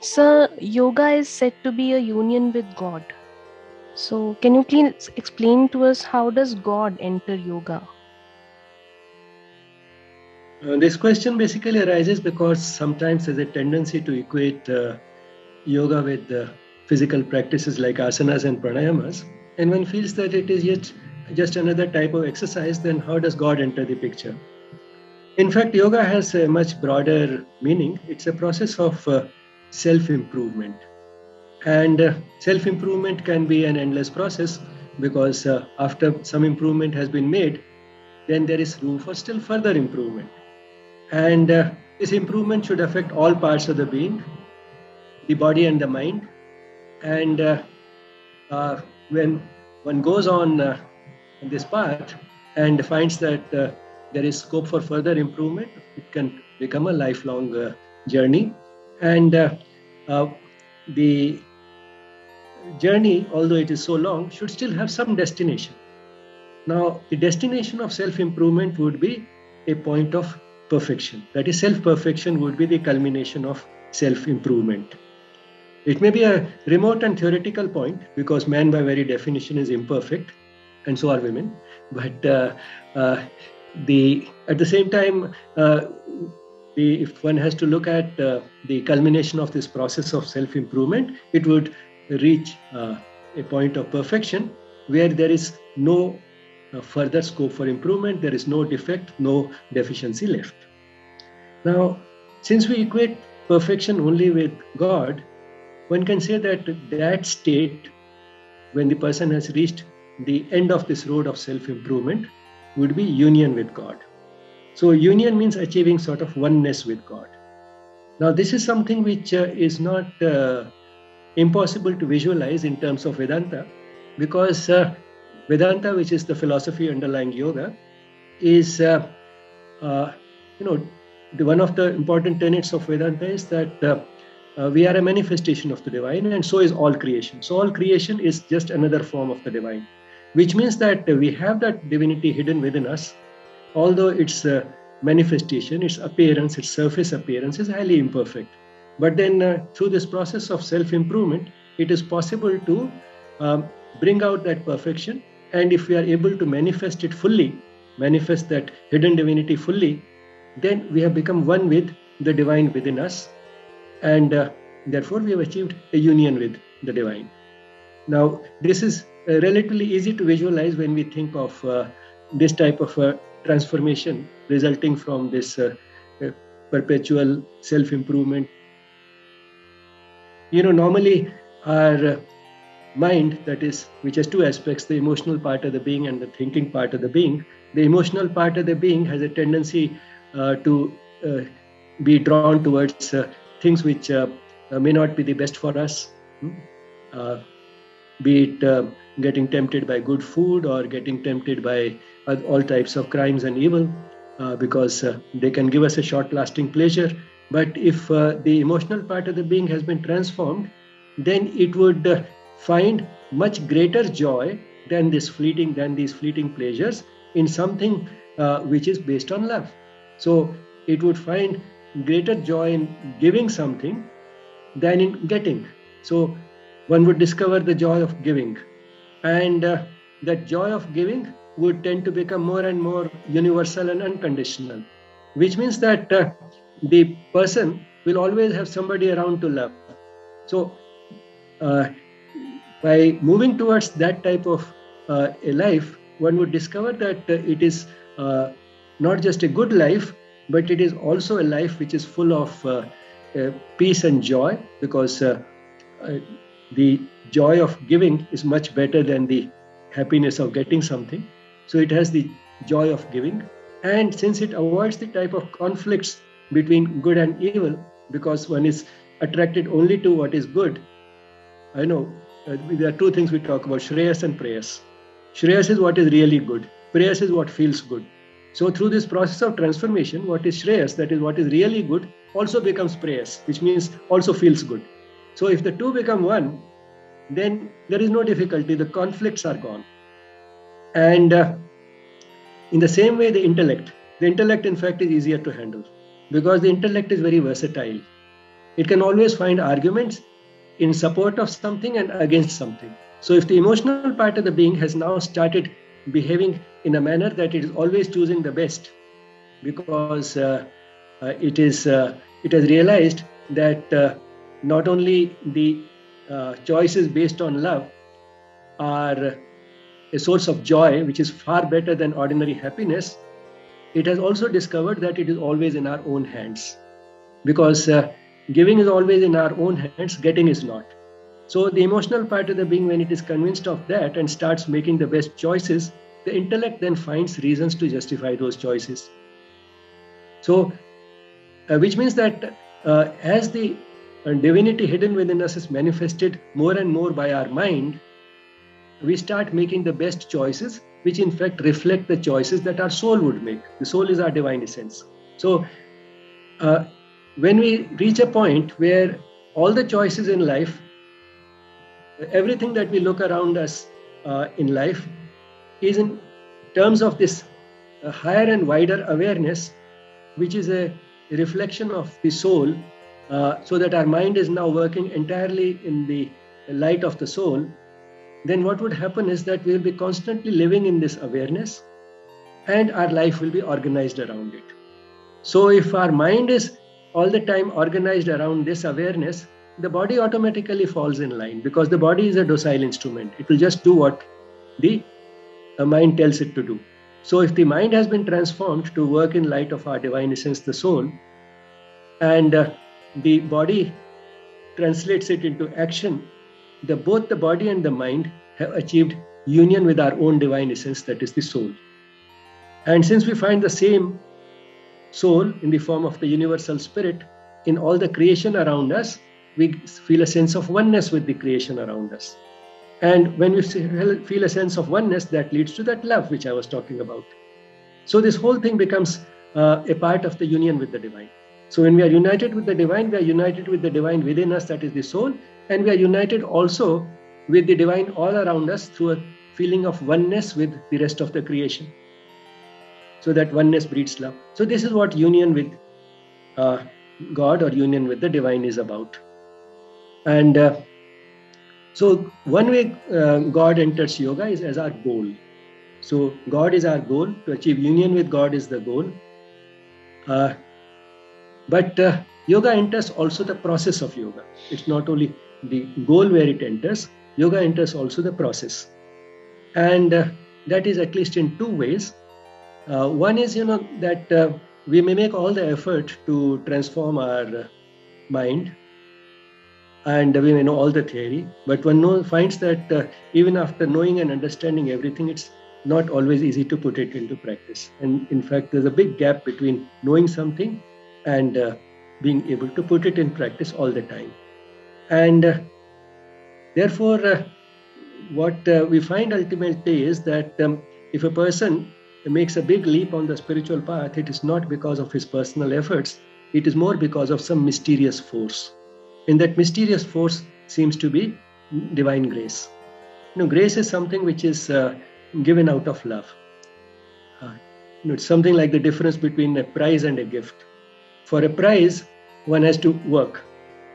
Sir, yoga is said to be a union with God. So, can you please explain to us how does God enter yoga? This question basically arises because sometimes there's a tendency to equate yoga with physical practices like asanas and pranayamas. And one feels that it is yet just another type of exercise, then how does God enter the picture? In fact, yoga has a much broader meaning. It's a process of self improvement. And self improvement can be an endless process because after some improvement has been made, then there is room for still further improvement. And this improvement should affect all parts of the being, the body and the mind. And when one goes on this path and finds that there is scope for further improvement, it can become a lifelong journey. And the journey, although it is so long, should still have some destination. Now, the destination of self-improvement would be a point of perfection. That is, self-perfection would be the culmination of self-improvement. It may be a remote and theoretical point because man by very definition is imperfect, and so are women. But at the same time, if one has to look at the culmination of this process of self-improvement, it would reach a point of perfection where there is no further scope for improvement, there is no defect, no deficiency left. Now, since we equate perfection only with God, one can say that that state, when the person has reached the end of this road of self-improvement, would be union with God. So union means achieving sort of oneness with God. Now, this is something which is not impossible to visualize in terms of Vedanta, because Vedanta, which is the philosophy underlying yoga, is one of the important tenets of Vedanta is that we are a manifestation of the divine, and so is all creation. So all creation is just another form of the divine, which means that we have that divinity hidden within us, although its manifestation, its appearance, its surface appearance is highly imperfect. But then through this process of self-improvement, it is possible to bring out that perfection. And if we are able to manifest it fully, manifest that hidden divinity fully, then we have become one with the divine within us. And therefore, we have achieved a union with the divine. Now, this is relatively easy to visualize when we think of this type of transformation resulting from this perpetual self-improvement. Normally our mind, that is, which has two aspects, the emotional part of the being and the thinking part of the being. The emotional part of the being has a tendency to be drawn towards things which may not be the best for us, be it getting tempted by good food or getting tempted by all types of crimes and evil, because they can give us a short-lasting pleasure. But if the emotional part of the being has been transformed, then it would find much greater joy than these fleeting pleasures in something which is based on love. So it would find greater joy in giving something than in getting. So one would discover the joy of giving, and that joy of giving would tend to become more and more universal and unconditional, which means that the person will always have somebody around to love. So by moving towards that type of a life, one would discover that it is not just a good life, but it is also a life which is full of peace and joy, because the joy of giving is much better than the happiness of getting something. So it has the joy of giving. And since it avoids the type of conflicts between good and evil, because one is attracted only to what is good. I know there are two things we talk about, Shreyas and Preyas. Shreyas is what is really good. Preyas is what feels good. So through this process of transformation, what is Shreyas, that is what is really good, also becomes Preyas, which means also feels good. So if the two become one, then there is no difficulty, the conflicts are gone. And in the same way, the intellect in fact is easier to handle, because the intellect is very versatile. It can always find arguments in support of something and against something. So if the emotional part of the being has now started behaving in a manner that it is always choosing the best, because it has realized that not only the choices based on love are a source of joy, which is far better than ordinary happiness, it has also discovered that it is always in our own hands. Because giving is always in our own hands, getting is not. So the emotional part of the being, when it is convinced of that and starts making the best choices, the intellect then finds reasons to justify those choices. So, which means that as the divinity hidden within us is manifested more and more by our mind, we start making the best choices, which in fact reflect the choices that our soul would make. The soul is our divine essence. So, when we reach a point where all the choices in life, everything that we look around us in life is in terms of this higher and wider awareness, which is a reflection of the soul, so that our mind is now working entirely in the light of the soul, then what would happen is that we will be constantly living in this awareness and our life will be organized around it. So if our mind is all the time organized around this awareness, the body automatically falls in line, because the body is a docile instrument. It will just do what the mind tells it to do. So if the mind has been transformed to work in light of our divine essence, the soul, and the body translates it into action, both the body and the mind have achieved union with our own divine essence, that is the soul. And since we find the same soul in the form of the universal spirit in all the creation around us, we feel a sense of oneness with the creation around us. And when we feel a sense of oneness, that leads to that love which I was talking about. So this whole thing becomes a part of the union with the divine. So when we are united with the divine, we are united with the divine within us, that is the soul, and we are united also with the divine all around us through a feeling of oneness with the rest of the creation. So that oneness breeds love. So this is what union with God or union with the divine is about. And so one way God enters yoga is as our goal. So God is our goal. To achieve union with God is the goal. But yoga enters also the process of yoga. It's not only the goal where it enters, yoga enters also the process. And that is at least in two ways. One is, that we may make all the effort to transform our mind, and we may know all the theory, but one finds that even after knowing and understanding everything, it's not always easy to put it into practice. And in fact, there's a big gap between knowing something and being able to put it in practice all the time. And therefore, what we find ultimately is that if a person makes a big leap on the spiritual path, it is not because of his personal efforts, it is more because of some mysterious force. And that mysterious force seems to be divine grace. Grace is something which is given out of love. It's something like the difference between a prize and a gift. For a prize, one has to work,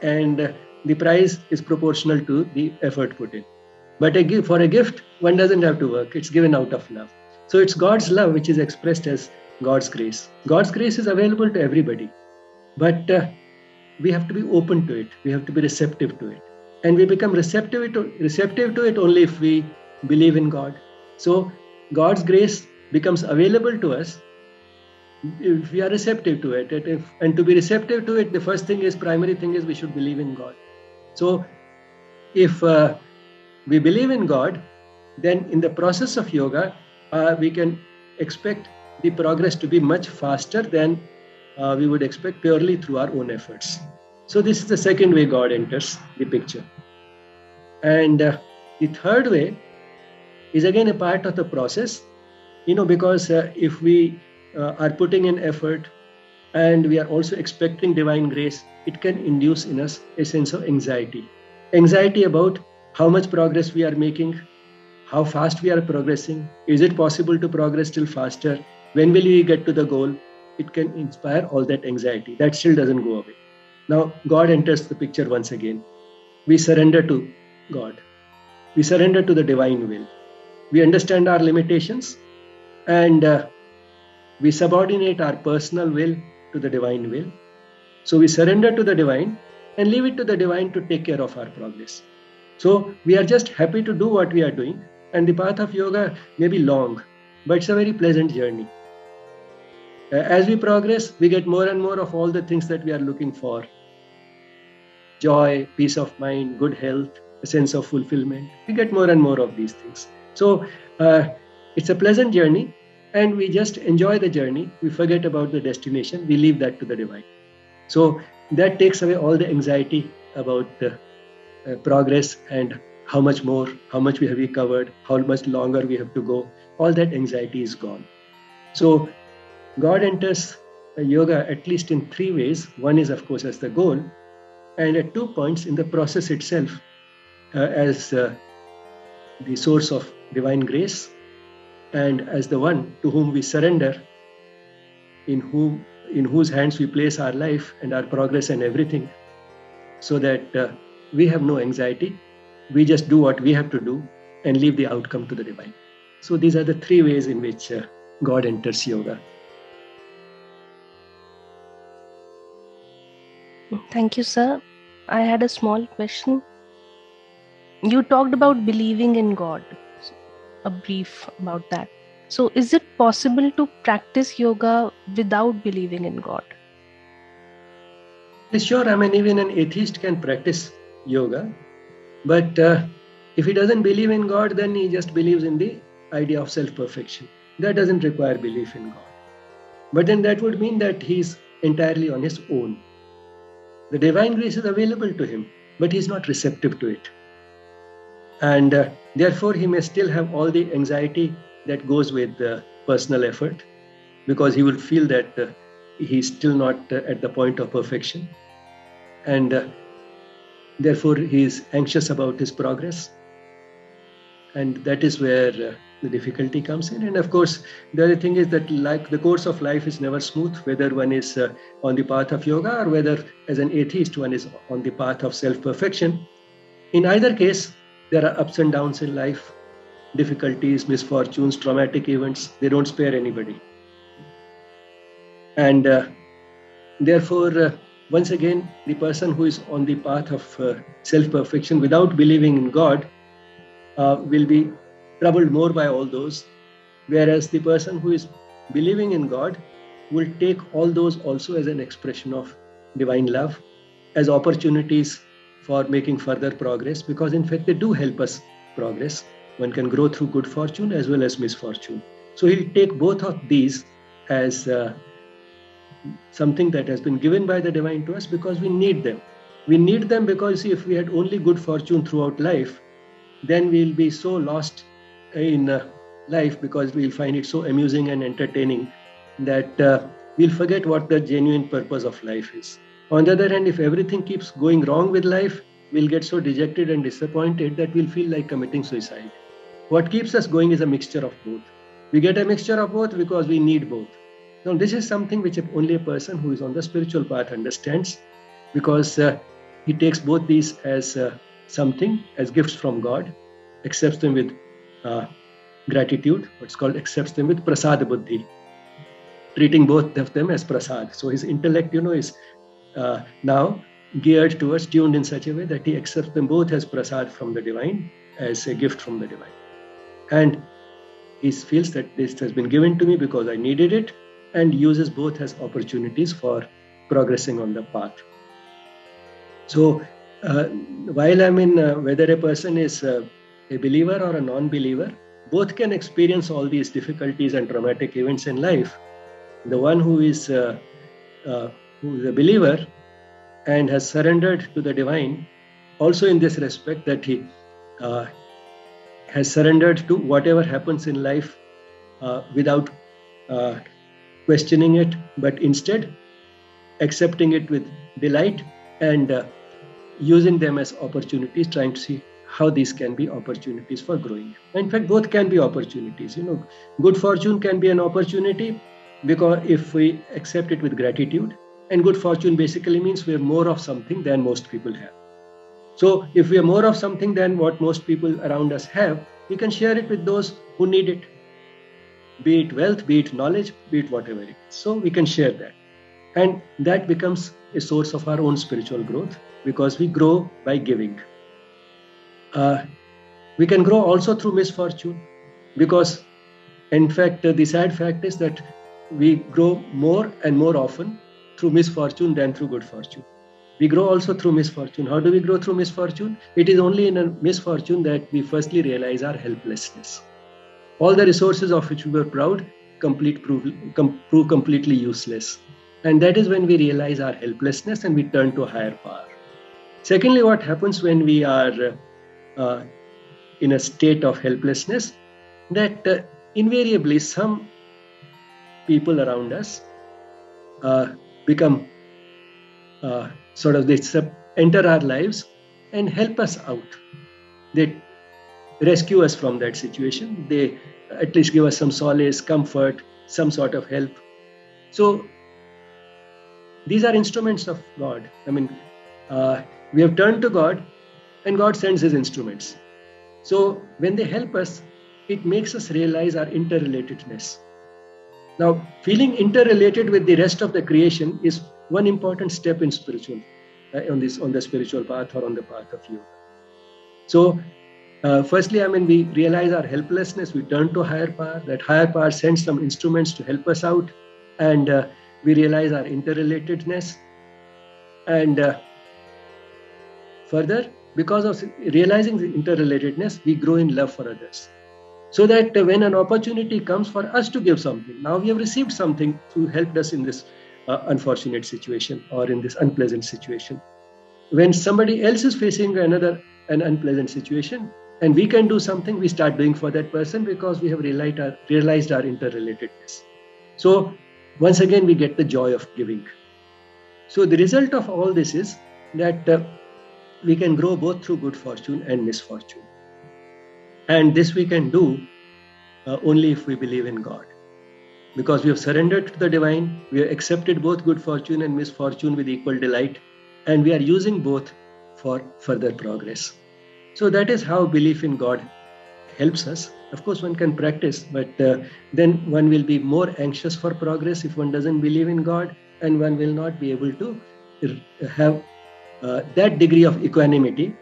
and the prize is proportional to the effort put in. But for a gift, one doesn't have to work. It's given out of love. So it's God's love which is expressed as God's grace. God's grace is available to everybody, but we have to be open to it. We have to be receptive to it. And we become receptive to it only if we believe in God. So God's grace becomes available to us if we are receptive to it. And to be receptive to it, the primary thing is we should believe in God. So if we believe in God, then in the process of yoga, we can expect the progress to be much faster than we would expect purely through our own efforts. So this is the second way God enters the picture. And the third way is again a part of the process, because if we are putting in effort and we are also expecting divine grace, it can induce in us a sense of anxiety. Anxiety about how much progress we are making, how fast we are progressing. Is it possible to progress still faster? When will we get to the goal? It can inspire all that anxiety. That still doesn't go away. Now God enters the picture once again. We surrender to God. We surrender to the divine will. We understand our limitations, and we subordinate our personal will to the divine will. So we surrender to the divine and leave it to the divine to take care of our progress. So we are just happy to do what we are doing. And the path of yoga may be long, but it's a very pleasant journey. As we progress, we get more and more of all the things that we are looking for: joy, peace of mind, good health, a sense of fulfillment. We get more and more of these things. So it's a pleasant journey, and we just enjoy the journey. We forget about the destination. We leave that to the divine. So that takes away all the anxiety about progress and how much we have covered, how much longer we have to go. All that anxiety is gone. So God enters yoga at least in three ways. One is, of course, as the goal, and at 2 points in the process itself, as the source of divine grace, and as the one to whom we surrender, in whose hands we place our life and our progress and everything, so that we have no anxiety. We just do what we have to do and leave the outcome to the divine. So these are the three ways in which God enters yoga. Thank you, sir. I had a small question. You talked about believing in God, a brief about that. So is it possible to practice yoga without believing in God? Sure, I mean, even an atheist can practice yoga, but if he doesn't believe in God, then he just believes in the idea of self-perfection. That doesn't require belief in God. But then that would mean that he's entirely on his own. The divine grace is available to him, but he's not receptive to it. And therefore, he may still have all the anxiety that goes with personal effort, because he will feel that he's still not at the point of perfection. And therefore, he is anxious about his progress. And that is where the difficulty comes in. And of course, the other thing is that, like, the course of life is never smooth, whether one is on the path of yoga or whether as an atheist one is on the path of self-perfection. In either case, there are ups and downs in life, difficulties, misfortunes, traumatic events. They don't spare anybody. And therefore, once again, the person who is on the path of self-perfection without believing in God will be troubled more by all those, whereas the person who is believing in God will take all those also as an expression of divine love, as opportunities for making further progress, because in fact they do help us progress. One can grow through good fortune as well as misfortune. So he'll take both of these as something that has been given by the divine to us, because we need them. We need them because if we had only good fortune throughout life, then we'll be so lost in life, because we'll find it so amusing and entertaining that we'll forget what the genuine purpose of life is. On the other hand, if everything keeps going wrong with life, we'll get so dejected and disappointed that we'll feel like committing suicide. What keeps us going is a mixture of both. We get a mixture of both because we need both. Now, this is something which only a person who is on the spiritual path understands, because he takes both these as something, as gifts from God, accepts them with gratitude, what's called accepts them with prasad buddhi, treating both of them as prasad. So his intellect, is now geared towards, tuned in such a way that he accepts them both as prasad from the divine, as a gift from the divine. And he feels that this has been given to me because I needed it, and uses both as opportunities for progressing on the path. So while whether a person is a believer or a non-believer, both can experience all these difficulties and traumatic events in life. The one who is a believer and has surrendered to the divine, also in this respect, that he has surrendered to whatever happens in life without questioning it, but instead accepting it with delight and using them as opportunities, trying to see how these can be opportunities for growing. In fact, both can be opportunities. Good fortune can be an opportunity, because if we accept it with gratitude, And good fortune basically means we have more of something than most people have. So if we have more of something than what most people around us have, we can share it with those who need it. Be it wealth, be it knowledge, be it whatever it is. So we can share that. And that becomes a source of our own spiritual growth, because we grow by giving. We can grow also through misfortune, because in fact, the sad fact is that we grow more and more often through misfortune than through good fortune. We grow also through misfortune. How do we grow through misfortune? It is only in a misfortune that we firstly realize our helplessness. All the resources of which we were proud prove completely useless. And that is when we realize our helplessness and we turn to a higher power. Secondly, what happens when we are in a state of helplessness, that invariably some people around us become they enter our lives and help us out. They rescue us from that situation. They at least give us some solace, comfort, some sort of help. So these are instruments of God. I mean, we have turned to God and God sends his instruments. So when they help us, it makes us realize our interrelatedness. Now, feeling interrelated with the rest of the creation is one important step in spiritual, on the spiritual path or on the path of yoga. So, firstly, we realize our helplessness. We turn to a higher power. That higher power sends some instruments to help us out, and we realize our interrelatedness. And further, because of realizing the interrelatedness, we grow in love for others. So that when an opportunity comes for us to give something, now we have received something to help us in this unfortunate situation or in this unpleasant situation. When somebody else is facing an unpleasant situation and we can do something, we start doing for that person because we have realized our interrelatedness. So once again, we get the joy of giving. So the result of all this is that we can grow both through good fortune and misfortune. And this we can do only if we believe in God. Because we have surrendered to the divine, we have accepted both good fortune and misfortune with equal delight, and we are using both for further progress. So that is how belief in God helps us. Of course, one can practice, but then one will be more anxious for progress if one doesn't believe in God, and one will not be able to have that degree of equanimity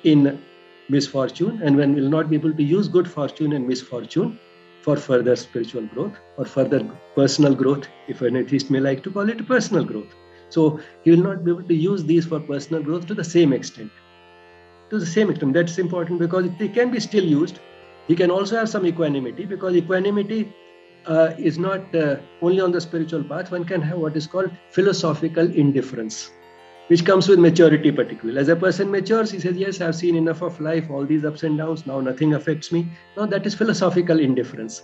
in misfortune, and one will not be able to use good fortune and misfortune for further spiritual growth or further personal growth, if an atheist may like to call it personal growth. So he will not be able to use these for personal growth to the same extent. That's important, because they can be still used. He can also have some equanimity, because equanimity is not only on the spiritual path. One can have what is called philosophical indifference, which comes with maturity particularly. As a person matures, he says, yes, I've seen enough of life, all these ups and downs, now nothing affects me. Now that is philosophical indifference.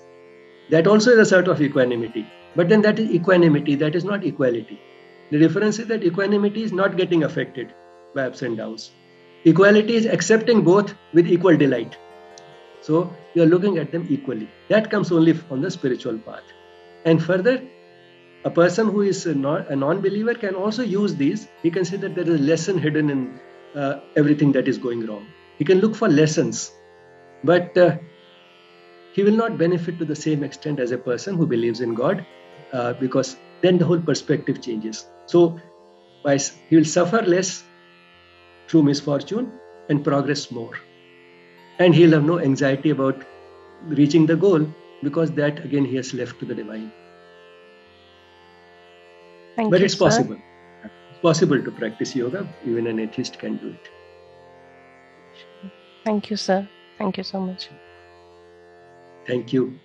That also is a sort of equanimity. But then that is equanimity, that is not equality. The difference is that equanimity is not getting affected by ups and downs. Equality is accepting both with equal delight. So you are looking at them equally. That comes only on the spiritual path. And further, a person who is a non-believer can also use these. He can say that there is a lesson hidden in everything that is going wrong. He can look for lessons, but he will not benefit to the same extent as a person who believes in God, because then the whole perspective changes. So he will suffer less through misfortune and progress more. And he'll have no anxiety about reaching the goal, because that again he has left to the divine. But it's possible. Sir. It's possible to practice yoga. Even an atheist can do it. Thank you, sir. Thank you so much. Thank you.